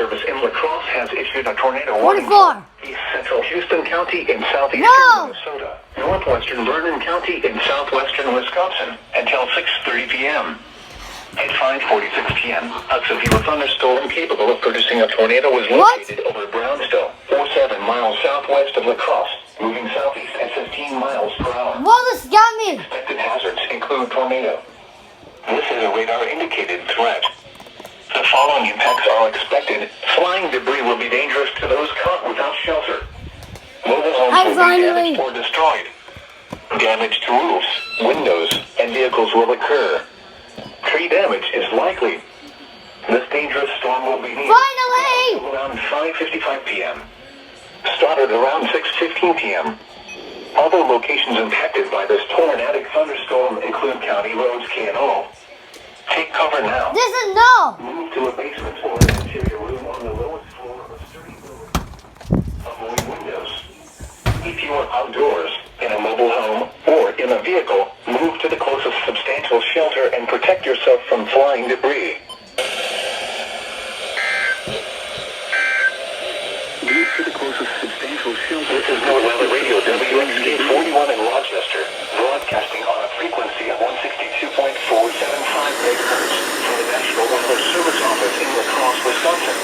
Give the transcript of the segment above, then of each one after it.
Service in La Crosse has issued a tornado warning 44. East Central Houston County in southeastern Minnesota, northwestern Vernon County in southwestern Wisconsin until 6:30 p.m. At 5:46 p.m., a severe thunderstorm capable of producing a tornado was located over Brownsville, 47 miles southwest of La Crosse, moving southeast at 15 miles per hour. Wallace got me. Expected hazards include tornado. This is a radar-indicated threat. The following impacts are expected. Flying debris will be dangerous to those caught without shelter. Mobile homes will be damaged or destroyed. Damage to roofs, windows, and vehicles will occur. Tree damage is likely. This dangerous storm will be near around 5:55 p.m. Started around 6:15 p.m. Other locations impacted by this tornadic thunderstorm include county roads K and O. Take cover now. This is no. Move to a basement or an interior room on the lowest floor of a sturdy building. Avoid windows. If you are outdoors, in a mobile home, or in a vehicle, move to the closest substantial shelter and protect yourself from flying debris. Move to the closest substantial shelter. This is North Weather Radio WXK 41 in Rochester, broadcasting on a frequency of 162.475 megahertz from the National Weather Service Office in La Crosse, Wisconsin.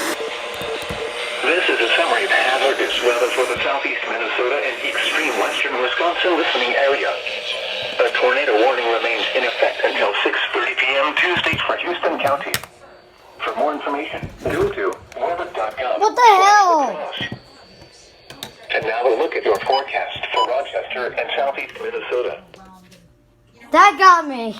This is a summary of hazardous weather for the southeast Minnesota and extreme western Wisconsin listening area. A tornado warning remains in effect until 6:30 p.m. Tuesday for Houston County. For more information, go to weather.gov. What the hell? And now a look at your forecast for Rochester and southeast Minnesota. That got me.